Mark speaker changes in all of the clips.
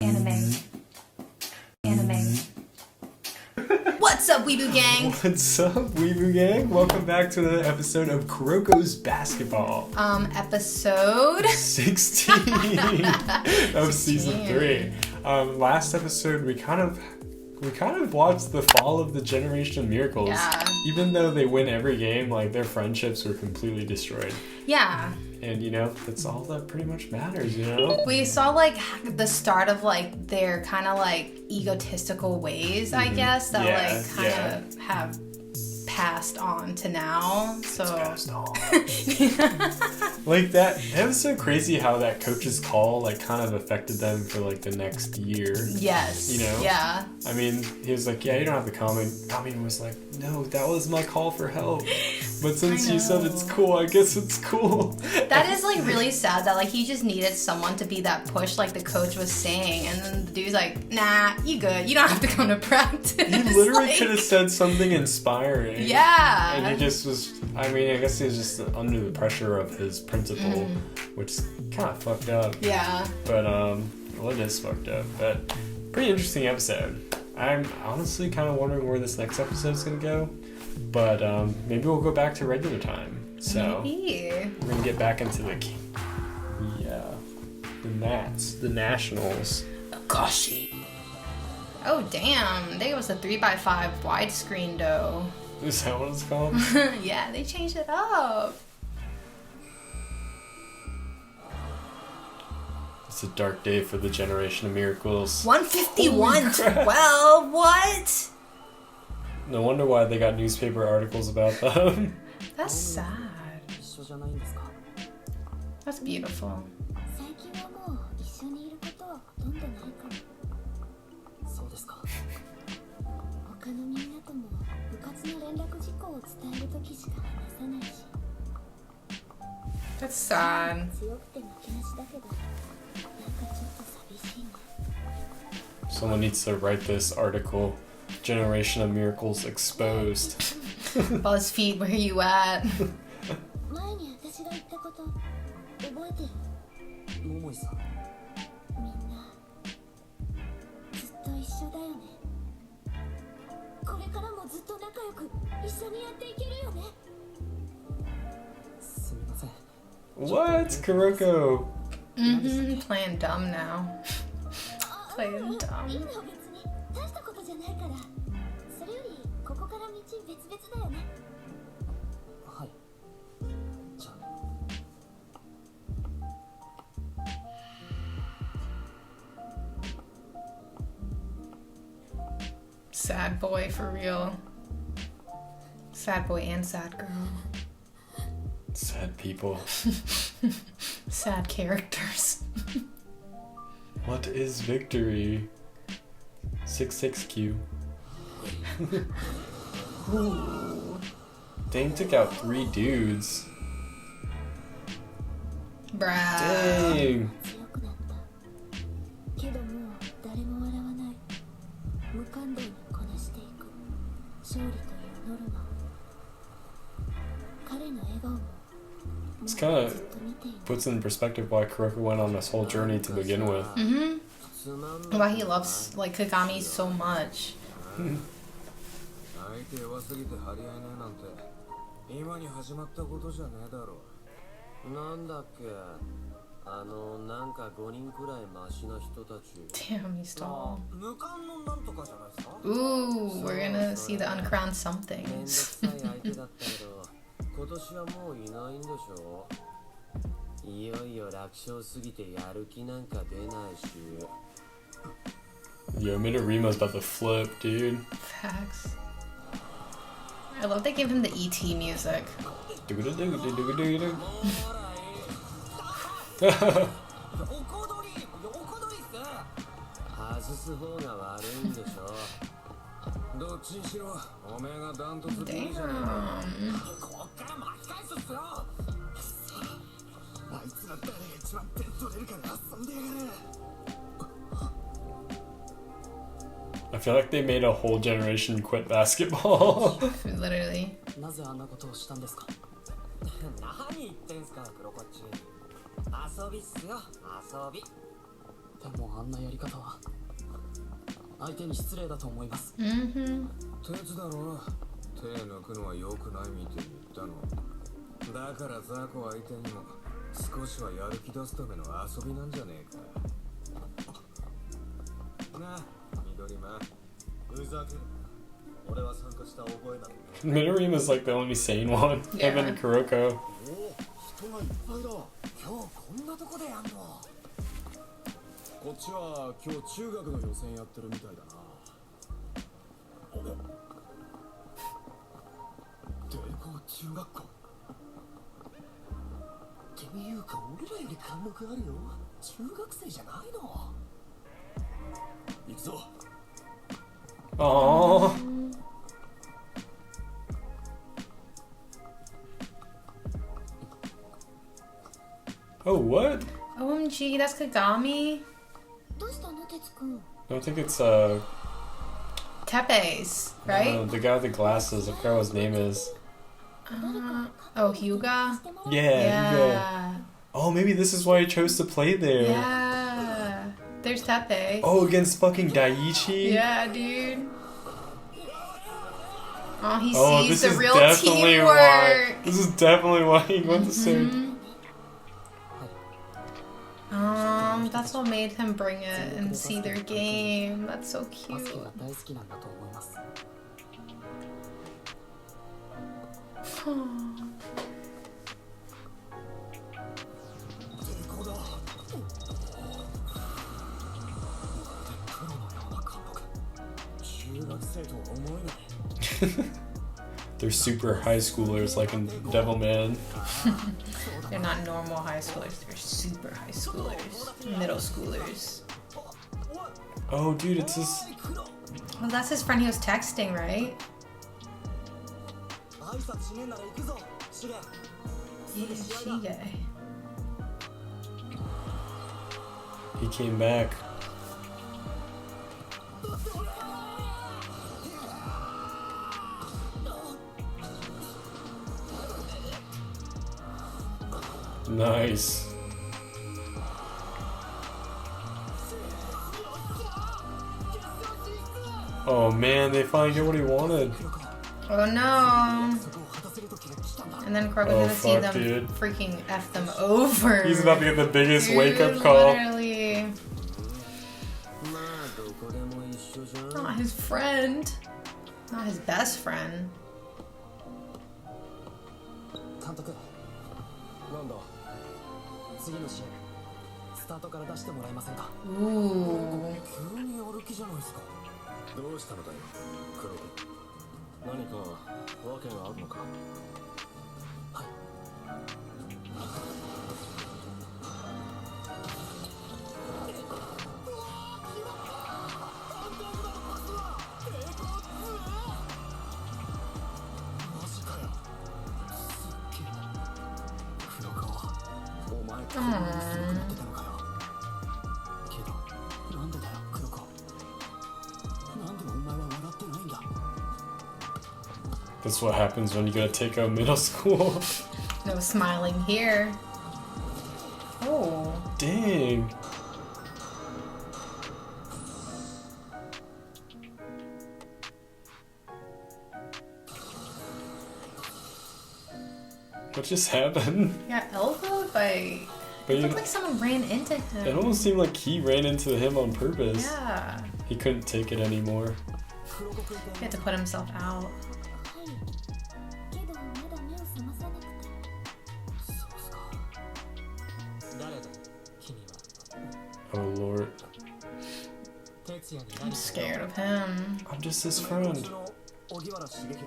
Speaker 1: Anime. What's up, Weeboo Gang?
Speaker 2: What's up, Weeboo Gang? Welcome back to another episode of Kuroko's Basketball.
Speaker 1: Episode
Speaker 2: 16 of season 3. Last episode we kind of watched the fall of the Generation of Miracles.
Speaker 1: Yeah.
Speaker 2: Even though they win every game, like their friendships were completely destroyed.
Speaker 1: Yeah.
Speaker 2: And you know, that's all that pretty much matters, you know?
Speaker 1: We saw like the start of like their kind of like egotistical ways, I guess, that like kind of have passed on to now. So
Speaker 2: passed on. Like that was so crazy how that coach's call like kind of affected them for like the next year.
Speaker 1: Yes.
Speaker 2: You know?
Speaker 1: Yeah.
Speaker 2: I mean, he was like, yeah, you don't have to come. And Tommy was like, no, that was my call for help. But since you said it's cool, I guess it's cool.
Speaker 1: That is like really sad that like he just needed someone to be that push like the coach was saying, and then the dude's like, nah, you good. You don't have to come to practice.
Speaker 2: He literally could have said something inspiring.
Speaker 1: Yeah.
Speaker 2: And he just was, I mean, I guess he was just under the pressure of his principal, which is kind of fucked up.
Speaker 1: Yeah.
Speaker 2: But, well, it is fucked up. But, pretty interesting episode. I'm honestly kind of wondering where this next episode is going to go. But, maybe we'll go back to regular time. So,
Speaker 1: maybe.
Speaker 2: We're going to get back into the Nats, the Nationals.
Speaker 1: Akashi. Oh, damn. They was a 3x5 widescreen, though.
Speaker 2: Is that what it's called?
Speaker 1: Yeah, they changed it up.
Speaker 2: It's a dark day for the Generation of Miracles.
Speaker 1: 151. Well, what?
Speaker 2: No wonder why they got newspaper articles about them.
Speaker 1: That's sad. That's beautiful. That's sad.
Speaker 2: Someone needs to write this article. Generation of Miracles exposed.
Speaker 1: BuzzFeed, where you at?
Speaker 2: What? Kuroko?
Speaker 1: Playing dumb now. Playing dumb. Sad boy for real. Sad boy and sad girl.
Speaker 2: Sad people.
Speaker 1: Sad characters.
Speaker 2: What is victory? 66Q.
Speaker 1: Ooh.
Speaker 2: Dang, took out 3 dudes.
Speaker 1: Bruh.
Speaker 2: Dang. This kind of puts in perspective why Kuroko went on this whole journey to begin with.
Speaker 1: Why he loves like Kagami so much. Damn, he's tall. Ooh, we're gonna see the uncrowned somethings.
Speaker 2: Yo, Midorima's about to flip, dude.
Speaker 1: Facts. I love they gave him the ET music. Damn.
Speaker 2: I feel like they made a whole generation quit basketball.
Speaker 1: Literally.
Speaker 3: なぜあんなことをしたんですか？何言ってんすか、黒こっち。遊びっすよ、遊び。でもあんなやり方は相手に失礼だと思います。
Speaker 4: 鉄だろ。手抜くのは良くないみたいに言ったの。だから雑魚相手にも少しはやる気出すための遊びなんじゃねえか。なあ、緑間。ふざける。俺は参加した覚えだ。
Speaker 2: Midorima is like the only sane one.
Speaker 1: Yeah.
Speaker 2: Him and Kuroko.
Speaker 4: お、人がいっぱいだ。今日こんなとこでやんの。こっちは今日中学の予選やってるみたいだな。帝国中学校っていうか俺らより貫禄あるよ。中学生じゃないの。行くぞ。
Speaker 2: Aww. Oh, what?
Speaker 1: OMG, that's Kagami?
Speaker 5: どうしたの哲くん。
Speaker 2: I don't think it's
Speaker 1: Tepe's, right?
Speaker 2: the guy with the glasses. I forgot what his name is.
Speaker 1: Oh, Hyuga?
Speaker 2: Yeah. Hugo.
Speaker 1: Yeah.
Speaker 2: Oh, maybe this is why he chose to play there.
Speaker 1: Yeah. There's Tepe.
Speaker 2: Oh, against fucking Daiichi?
Speaker 1: Yeah, dude. Oh, he
Speaker 2: Oh,
Speaker 1: sees
Speaker 2: this
Speaker 1: the
Speaker 2: is
Speaker 1: real
Speaker 2: definitely
Speaker 1: teamwork.
Speaker 2: why. This is definitely why he went to Surge.
Speaker 1: That's what made him bring it and see their game. That's so
Speaker 3: バス
Speaker 1: cute.
Speaker 3: ケが大好きなんだと思います。
Speaker 2: They're super high schoolers like in Devilman.
Speaker 1: They're not normal high schoolers. They're super high schoolers. Middle schoolers.
Speaker 2: Oh, dude, it's this.
Speaker 1: Well, that's his friend he was texting, right? Yeah, Shige.
Speaker 2: He came back. Nice. Oh man, they finally get what he wanted.
Speaker 1: Oh no. And then Kuroko's
Speaker 2: Oh,
Speaker 1: gonna see
Speaker 2: fuck,
Speaker 1: them
Speaker 2: dude.
Speaker 1: freaking F them over.
Speaker 2: He's about to get the biggest
Speaker 1: Dude,
Speaker 2: wake-up call.
Speaker 1: Literally. Not his friend. Not his best friend.
Speaker 3: 監督、ロンドン、次の試合、スタートから出してもらえませんか。
Speaker 1: Ooh.
Speaker 4: 急にやる気じゃないですか。どうしたのだよ、黒子。何か訳があるのか。
Speaker 3: はい。
Speaker 2: That's what happens when you go to Teiko Middle School.
Speaker 1: No smiling here. Oh.
Speaker 2: Dang. What just happened?
Speaker 1: He got elbowed by...
Speaker 2: But
Speaker 1: It
Speaker 2: you
Speaker 1: looked like someone ran into him.
Speaker 2: it almost seemed like he ran into him on purpose.
Speaker 1: Yeah.
Speaker 2: He couldn't take it anymore.
Speaker 1: He had to put himself out.
Speaker 5: けどまだ目を覚まさなくて。
Speaker 3: そうっすか。誰だ、君は。
Speaker 2: Oh lord.
Speaker 3: 哲也に
Speaker 1: I'm
Speaker 3: 何か。
Speaker 1: scared of him.
Speaker 2: I'm just his friend.
Speaker 4: 荻原重弘。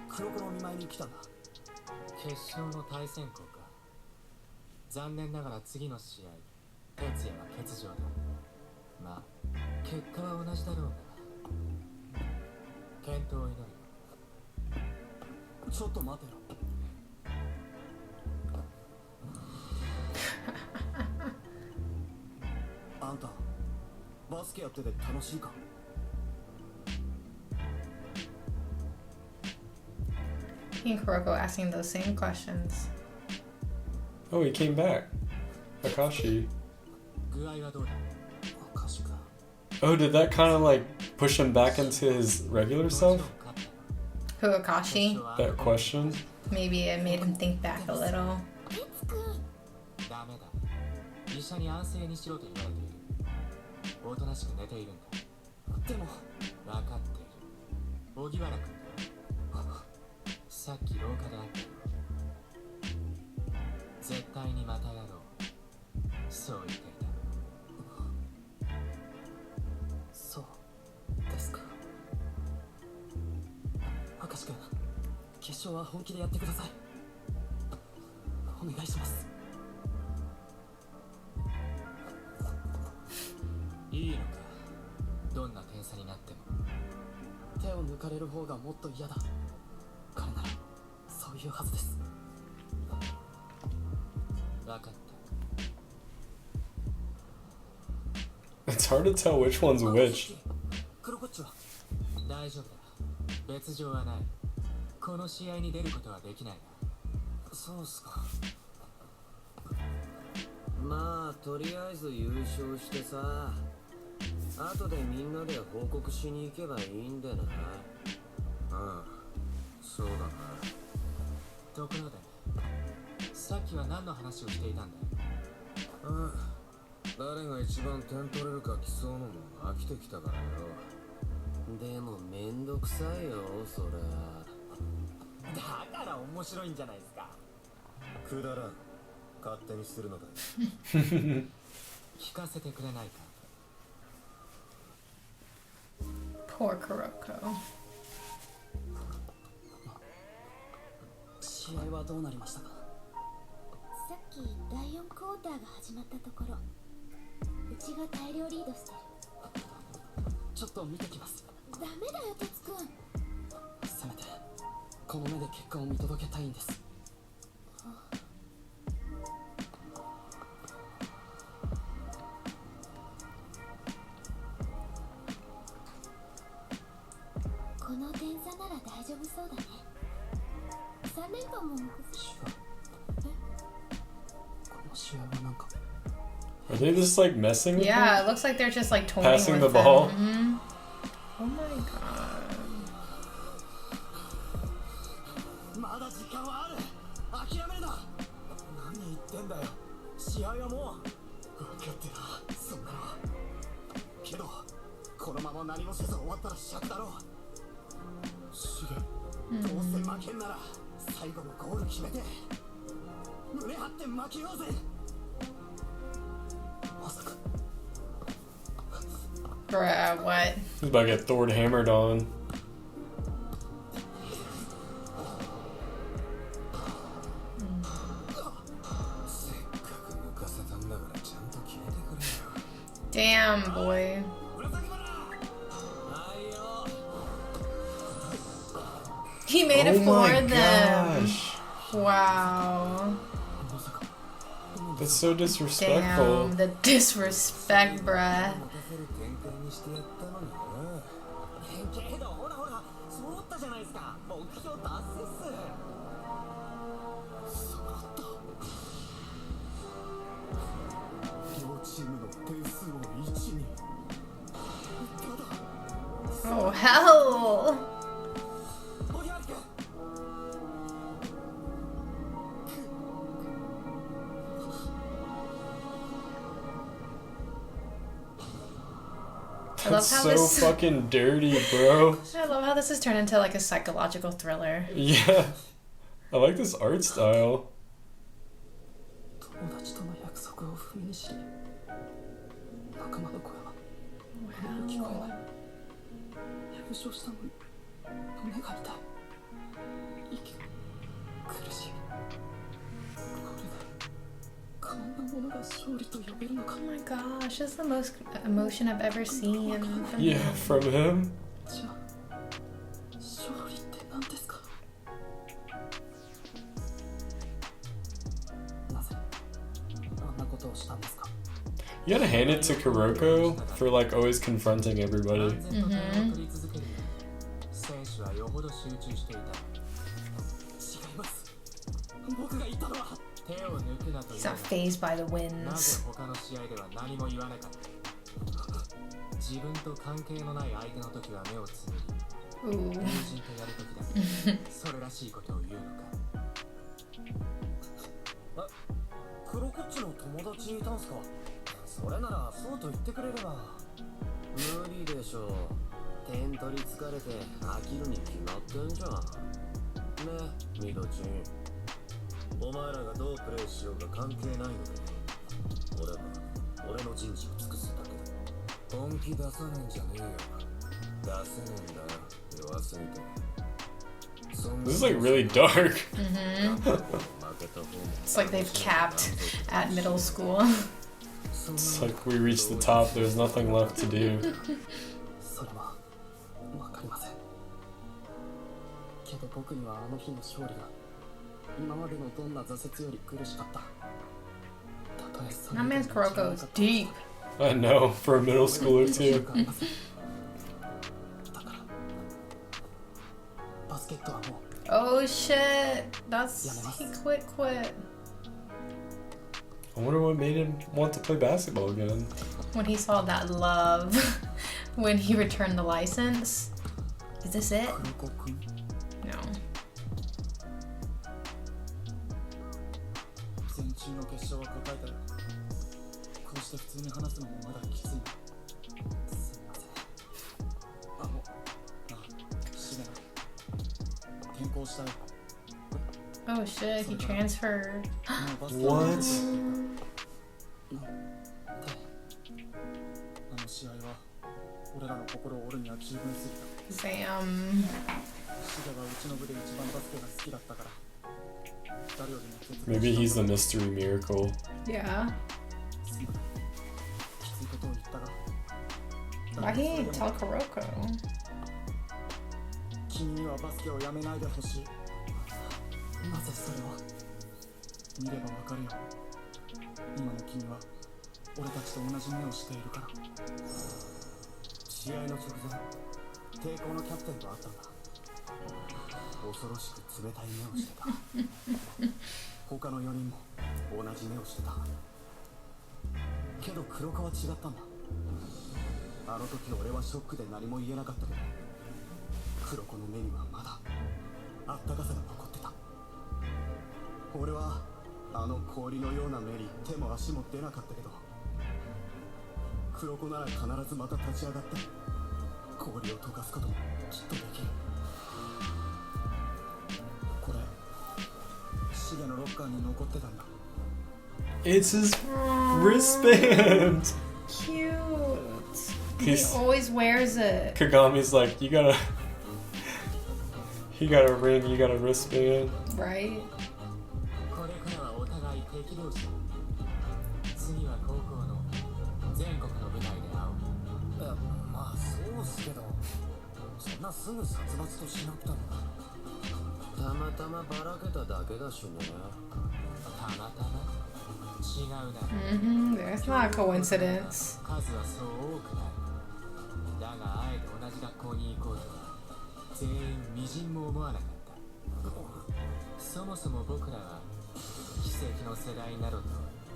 Speaker 4: 黒子の見舞いに来たんだ。
Speaker 3: 決勝の対戦国か。残念ながら次の試合、哲也は欠場だ。まあ、結果は同じだろうが。健闘を祈るよ。
Speaker 4: ちょっと待てよ。あんた、バスケやってて楽しいか？
Speaker 1: He and Kuroko asking those same questions.
Speaker 2: Oh, he came back. Akashi.
Speaker 3: 具合はどうだ？
Speaker 4: 明石君。
Speaker 2: Oh, did that kind of like push him back into his regular self?
Speaker 1: Who, Akashi?
Speaker 2: That question?
Speaker 1: Maybe it made him think back a little.
Speaker 3: ダメだ。医者に安静にしろと言われている。おとなしく寝ているんだ。でも分かっている。荻原君だ。さっき廊下で会ったよ。絶対にまたやろう。そう言っていた。
Speaker 6: そうですか。明石君、決勝は本気でやってください。お願いします。
Speaker 3: いいのか。どんな点差になっても。
Speaker 6: 手を抜かれる方がもっと嫌だ。彼ならそういうはずです。
Speaker 3: 分かった。
Speaker 2: It's hard to tell which one's which.
Speaker 6: 黒こっちは
Speaker 3: 大丈夫だ。別状はない。この試合に出ることはできないが。
Speaker 4: そうっすか。まあとりあえず優勝してさ、後でみんなで報告しに行けばいいんでな。ああ、そうだな。
Speaker 3: ところで、さっきは何の話をしていたんだ？
Speaker 4: ああ、誰が一番点取れるか競うのも飽きてきたからよ。でもめんどくさいよ、それ。
Speaker 6: だから面白いんじゃないですか。
Speaker 4: くだらん。勝手にするのだ。
Speaker 3: 聞かせてくれないか。
Speaker 1: Poor Kuroko.
Speaker 6: 試合はどうなりましたか？
Speaker 5: さっき第4クォーターが始まったところ、うちが大量リードしてる。
Speaker 6: ちょっと見てきます。
Speaker 5: ダメだよ、哲くん。
Speaker 6: せめてこの目で結果を見届けたいんです。
Speaker 5: この点差なら大丈夫そうだね。3連覇も目前。
Speaker 6: この試合はなんか
Speaker 2: Are they just like messing with
Speaker 1: Yeah,
Speaker 2: him?
Speaker 1: it looks like they're just like toying
Speaker 2: Passing
Speaker 1: with
Speaker 2: the ball?
Speaker 1: them. Mhm. Oh my god.
Speaker 6: まだ時間はある。諦めるな。何言ってんだよ。試合はもう。分かってる。そんなの。けどこのまま何もせず終わったら尺だろう。シゲ、どうせ負けんなら最後のゴール決めて胸張って負けようぜ。まさか
Speaker 1: Bruh, what?
Speaker 2: He's about to get Thor hammered on.
Speaker 4: せっかく抜かせたんだからちゃんと決めてくれよ。
Speaker 1: Damn, boy.
Speaker 4: はいよ。
Speaker 1: He made it
Speaker 2: Oh
Speaker 1: for
Speaker 2: my
Speaker 1: them.
Speaker 2: gosh.
Speaker 1: Wow.
Speaker 2: That's so disrespectful.
Speaker 1: Damn, the disrespect, bruh.
Speaker 4: 持たせる展開にしてやったのにな。
Speaker 6: けどほらほら、揃ったじゃないですか。目標達成っす。揃った。両チームの点数を1に。ただ
Speaker 1: Oh, hell.
Speaker 6: 森脇君。
Speaker 1: I love
Speaker 2: That's
Speaker 1: how
Speaker 2: so
Speaker 1: this.
Speaker 2: fucking dirty, bro.
Speaker 1: I love how this has turned into like a psychological thriller.
Speaker 2: Yeah. I like this art style.
Speaker 6: 友達との約束を踏みにしり、仲間の声は聞こえない。優勝したのに胸が痛い。息苦しい。これでこんなものが勝利と呼べるのか。
Speaker 1: Oh my gosh, this is the most emotion I've ever seen from
Speaker 2: Yeah,
Speaker 1: him.
Speaker 2: from him.
Speaker 6: じゃあ勝利って何ですか。なぜあんなことをしたんですか。
Speaker 2: You gotta hand it to Kuroko for like always confronting everybody.
Speaker 3: 安全と点を取り続けるよう選手はよほど集中していた。
Speaker 6: 違います。僕が言ったのは
Speaker 1: He's not phased by the
Speaker 3: なぜ
Speaker 1: winds.
Speaker 3: 他の試合では何も言わなかった。自分と関係のない相手の時は目をつむり、
Speaker 1: Ooh.
Speaker 3: 友人とやる時だけそれらしいことを言うのか。
Speaker 6: 黒こっちの友達いたんすか。それならそうと言ってくれれば。無理でしょう。点取りつかれて飽きるに決まってんじゃん。ね、ミドチン。お前らがどうプレイしようか関係ないので。俺は俺の人事を尽くすだけだ。本気出さねえんじゃねえよ。出せねえんだよ。弱すぎて。
Speaker 2: This is like really dark.
Speaker 1: It's like they've capped at middle school.
Speaker 2: It's like we reached the top, there's nothing left to do.
Speaker 6: それはわかりません。けど僕にはあの日の勝利が今までのどんな挫折より苦しかった。たとえそれ
Speaker 1: That
Speaker 6: で
Speaker 1: man's Kuroko is deep.
Speaker 2: I know, for a middle schooler too.
Speaker 6: だからバスケットはもう
Speaker 1: Oh shit. That's he quit.
Speaker 2: I wonder what made him want to play basketball again.
Speaker 1: When he saw that love. When he returned the license. Is this it?
Speaker 6: 黒子くん
Speaker 1: No.
Speaker 6: 全中の決勝は答えたよ。こうして普通に話すのもまだきついな。すみません。シゲナ転校したよ。
Speaker 1: Oh shit, he transferred.
Speaker 2: What?
Speaker 6: あの試合は俺らの心を折るには十分すぎた。
Speaker 1: Damn.
Speaker 6: シゲはうちの部で一番バスケが好きだったから。誰よりも決断
Speaker 2: Maybe he's the mystery miracle.
Speaker 1: Yeah.
Speaker 6: すまない。きついことを言ったが。
Speaker 1: Why he didn't tell Kuroko?
Speaker 6: 君にはバスケをやめないでほしい。なぜそれは。見ればわかるよ。今の君は俺たちと同じ目をしているから。試合の直前、抵抗のキャプテンと会ったんだ。恐ろしく冷たい目をしてた。他の4人も同じ目をしてた。けど黒子は違ったんだ。あの時俺はショックで何も言えなかったけど、黒子の目にはまだあったかさが残ってた。俺はあの氷のような目に手も足も出なかったけど、黒子なら必ずまた立ち上がって氷を溶かすこともきっとできる。これシゲのロッカーに残ってたんだ。
Speaker 2: It's his wristband!
Speaker 1: Cute. He
Speaker 2: He's-
Speaker 1: always wears it.
Speaker 2: Kagami's like, you gotta... He got a ring, you got a wristband.
Speaker 1: Right?
Speaker 3: これからはお互い敵同士。次は高校の全国の舞台で会おう。
Speaker 6: まあそうっすけど、そんなすぐ殺伐としなくても。たまたまばらけただけだしね。
Speaker 3: たまたま違うな。
Speaker 1: There's not a coincidence.
Speaker 3: 数はそう多くない。だがあえて同じ学校に行こうとは全員微塵も思わなかった。そもそも僕らは奇跡の世代などと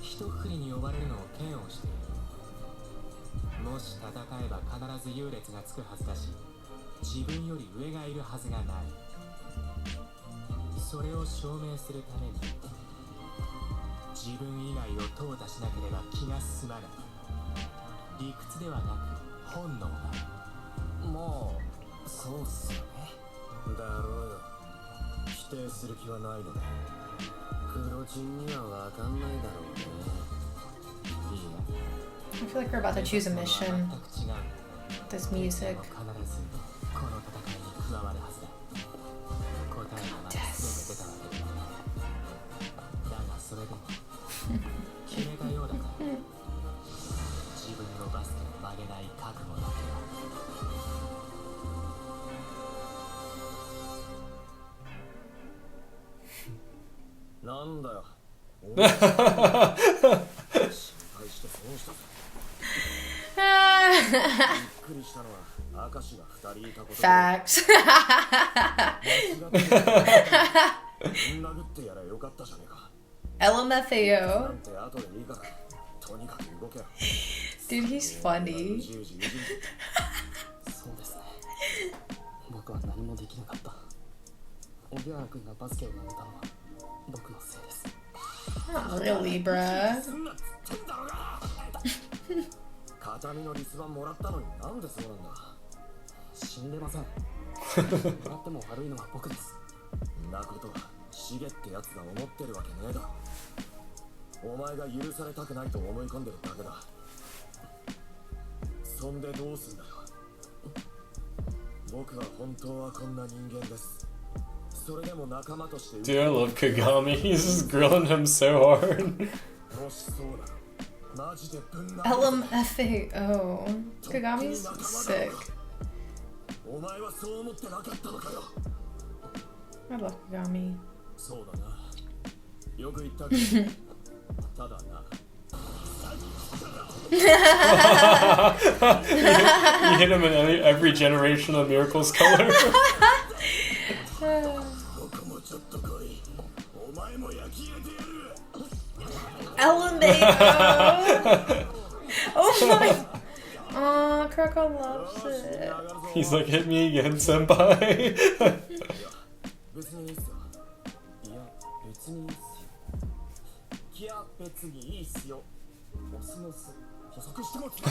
Speaker 3: 一括りに呼ばれるのを嫌悪している。もし戦えば必ず優劣がつくはずだし、自分より上がいるはずがない。それを証明するために自分以外を淘汰しなければ気が進まない。理屈ではなく本能が。
Speaker 6: まあそうっすよね。だろうよ。否定する気はないので。黒人にはわかんないだろうね。
Speaker 3: いいな。
Speaker 1: I feel like we're about to choose a mission.
Speaker 3: 全く違う。
Speaker 1: This music.
Speaker 3: 必ずこの戦いに加わるはずだ。答えがまだ全て出たわけではない。だがそれでも決めたようだから。自分のバスケを曲げない覚悟だけは。
Speaker 6: なんだよ。心配して損したぜ。びっくりしたのは明石が2人いたことで。
Speaker 1: Facts.
Speaker 6: 殴ってやらよかったじゃねえか。
Speaker 1: LMFAO.
Speaker 4: て後でいいからとにかく動けよ
Speaker 1: Dude, he's funny.
Speaker 4: 10時20時
Speaker 3: そうですね。僕は何もできなかった。荻原君がバスケをやめたのは僕のせいです。
Speaker 1: Not really, bruh.
Speaker 4: そんなっつってんだろうが形見のリスバンもらったのになんでそうなんだ
Speaker 3: 死んでません。もらっても悪いのは僕です。
Speaker 4: んなことはシゲってやつが思ってるわけねえだろお前が許されたくないと思い込んでるだけだそんでどうすんだよ僕は本当はこんな人間ですそれでも仲間として
Speaker 2: Dude, I love Kagami. He's just grilling him so hard.
Speaker 4: もしそうならマジでぶん殴る
Speaker 1: LMFAO. Kagami's sick.
Speaker 4: お前はそう思ってなかったのかよ
Speaker 1: I love Kagami.
Speaker 4: そうだなよく言ったけどただな
Speaker 2: You hit him in every generation of Miracle's color.
Speaker 4: 僕もちょっと来いお前も焼き入れてやる
Speaker 1: LMFAO. Oh my. Aw, Kuroko loves it.
Speaker 2: He's like, hit me again, senpai.
Speaker 4: 別にいいっすよいや別にいいっすよいや別にいいっすよオスの巣補足しても聞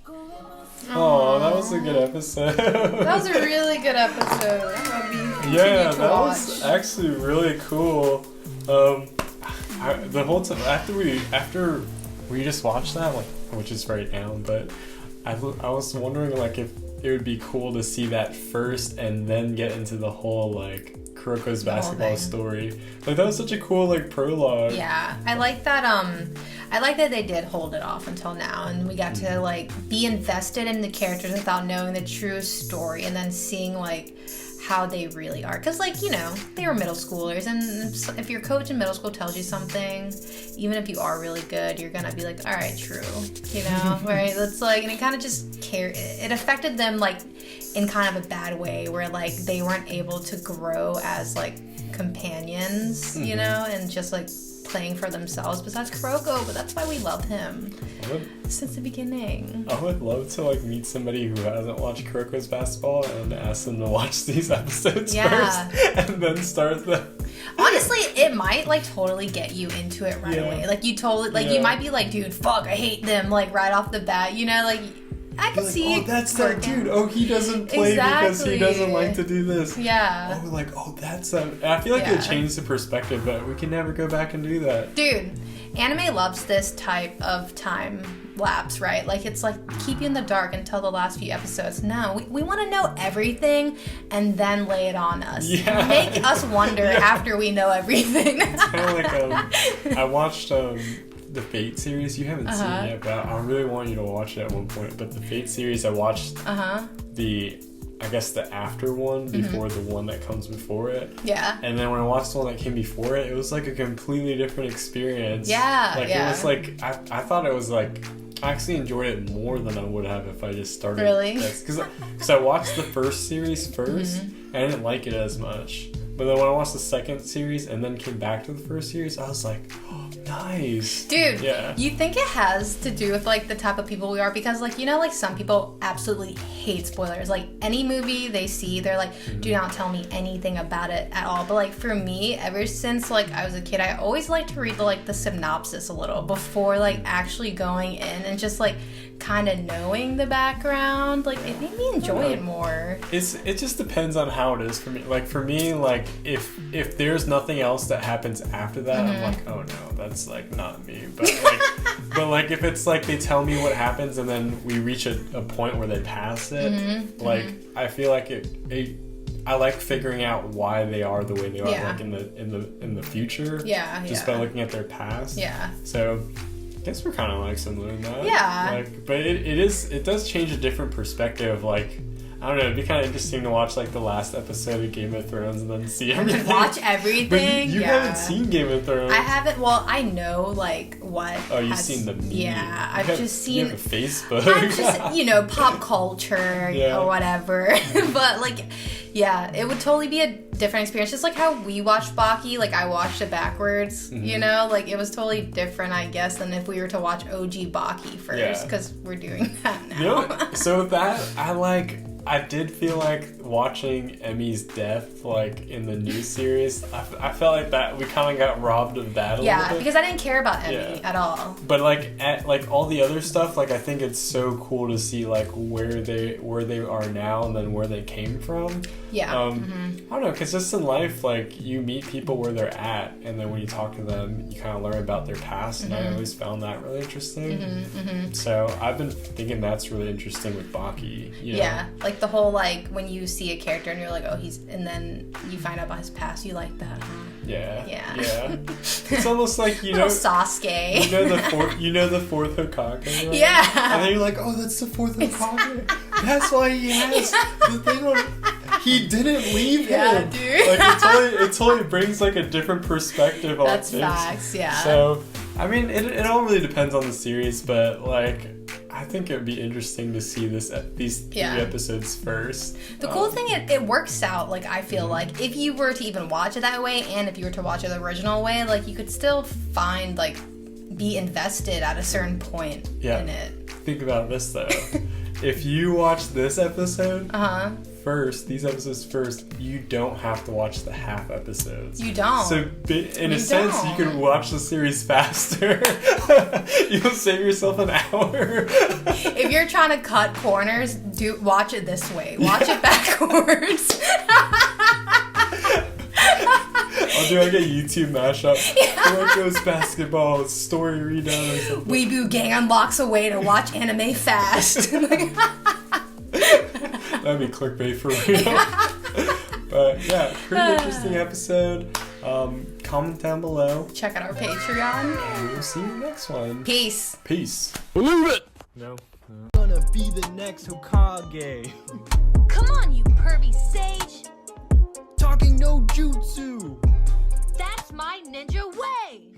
Speaker 4: こえます
Speaker 2: Oh, that was a good episode.
Speaker 1: That was a really good episode. I'm gonna be continue
Speaker 2: Yeah,
Speaker 1: to
Speaker 2: that
Speaker 1: watch.
Speaker 2: was actually really cool. The whole time after we just watched that, like, which is right now, but I was wondering like if it would be cool to see that first and then get into the whole like Kuroko's basketball story. Like that was such a cool like prologue.
Speaker 1: Yeah, I like that. I like that they did hold it off until now, and we got to like be invested in the characters without knowing the true story, and then seeing like how they really are. Because like, you know, they were middle schoolers, and if your coach in middle school tells you something, even if you are really good, you're gonna be like, all right, true, you know, right? That's like, and it kind of just it affected them like in kind of a bad way, where like they weren't able to grow as like companions, you know, and just like playing for themselves besides Kuroko, but that's why we love him since the beginning.
Speaker 2: I would love to like meet somebody who hasn't watched Kuroko's basketball and ask them to watch these episodes first and then start them.
Speaker 1: Honestly, it might like totally get you into it right away. Like you totally like you might be like, dude, fuck, I hate them, like right off the bat, you know, like I can see
Speaker 2: oh, that's that dude. Oh, he doesn't play because he doesn't like to do this.
Speaker 1: Yeah.
Speaker 2: Oh, like, oh, that's that. I feel like it changed the perspective, but we can never go back and do that.
Speaker 1: Dude, anime loves this type of time lapse, right? Like, it's like keep you in the dark until the last few episodes. No, we want to know everything and then lay it on us.
Speaker 2: Yeah.
Speaker 1: Make us wonder after we know everything.
Speaker 2: It's kind of like, I watched the Fate series. You haven't seen it yet, but I really want you to watch it at one point. But the Fate series, I watched I guess the after one before the one that comes before it.
Speaker 1: Yeah.
Speaker 2: And then when I watched the one that came before it, it was like a completely different experience.
Speaker 1: Yeah.
Speaker 2: Like it was like I thought it was like I actually enjoyed it more than I would have if I just started.
Speaker 1: Really?
Speaker 2: Because I watched the first series first, and I didn't like it as much. But then when I watched the second series and then came back to the first series, I was like, oh, nice.
Speaker 1: Dude,
Speaker 2: yeah.
Speaker 1: You think it has to do with like the type of people we are? Because like, you know, like some people absolutely hate spoilers. Like any movie they see, they're like, do not tell me anything about it at all. But like for me, ever since like I was a kid, I always like to read the synopsis a little before like actually going in and just like kind of knowing the background. Like it made me enjoy it more.
Speaker 2: It just depends on how it is for me. Like for me, like if there's nothing else that happens after that, I'm like, oh no, that's like not me. But like if it's like they tell me what happens and then we reach a point where they pass it, I feel like I like figuring out why they are the way they are, like in the future.
Speaker 1: Yeah.
Speaker 2: Just by looking at their past.
Speaker 1: Yeah.
Speaker 2: So I guess we're kind of like similar in that.
Speaker 1: Yeah.
Speaker 2: Like, but it does change a different perspective. Like, I don't know, it'd be kind of interesting to watch like the last episode of Game of Thrones and then see everything.
Speaker 1: Watch everything.
Speaker 2: But you haven't seen Game of Thrones.
Speaker 1: I haven't. Well, I know like what.
Speaker 2: Oh, you've seen the meme.
Speaker 1: Yeah, I've just seen.
Speaker 2: You have a Facebook.
Speaker 1: I'm just pop culture or whatever. But like, Yeah, it would totally be a different experience. Just like how we watched Baki, like I watched it backwards, you know? Like it was totally different, I guess, than if we were to watch OG Baki first, because we're doing that now.
Speaker 2: You know, so with that, I did feel like watching Emi's death, like in the new series. I felt like that we kind of got robbed of that a little bit.
Speaker 1: Because I didn't care about Emi at all.
Speaker 2: But like like all the other stuff, like I think it's so cool to see like where they are now and then where they came from.
Speaker 1: Yeah.
Speaker 2: I don't know, because just in life, like you meet people where they're at, and then when you talk to them, you kind of learn about their past, and I always found that really interesting. So I've been thinking that's really interesting with Baki. You know?
Speaker 1: Yeah, like the whole like when you see a character and you're like, oh, and then you find out about his past, you like that, huh?
Speaker 2: Yeah.
Speaker 1: Yeah.
Speaker 2: It's almost like
Speaker 1: Little Sasuke.
Speaker 2: You know the fourth Hokage, right?
Speaker 1: Yeah.
Speaker 2: And then you're like, oh, that's the fourth Hokage. That's why he has the thing on. He didn't leave him.
Speaker 1: Dude.
Speaker 2: Like it totally brings like a different perspective on things.
Speaker 1: That's facts, yeah.
Speaker 2: So I mean, it all really depends on the series, but like I think it would be interesting to see these 3 episodes first.
Speaker 1: The cool thing, it works out, like, I feel like, if you were to even watch it that way, and if you were to watch it the original way, like, you could still find, like, be invested at a certain point in it.
Speaker 2: Think about this, though. If you watch this episode first, these episodes first, you don't have to watch the half episodes.
Speaker 1: You don't.
Speaker 2: So in a sense, you can watch the series faster. You'll save yourself an hour.
Speaker 1: If you're trying to cut corners, watch it this way. Watch it backwards.
Speaker 2: I'll do like a YouTube mashup. Kuroko's basketball story redone or something.
Speaker 1: WIBUGANG unlocks a way to watch anime fast.
Speaker 2: That'd be clickbait for real. But yeah, pretty interesting episode. Comment down below.
Speaker 1: Check out our Patreon.
Speaker 2: And we will see you in the next one.
Speaker 1: Peace.
Speaker 2: Peace.
Speaker 6: Believe it!
Speaker 2: No.
Speaker 6: Gonna be the next Hokage.
Speaker 5: Come on, you pervy sage!
Speaker 6: Talking no jutsu!
Speaker 5: That's my ninja way!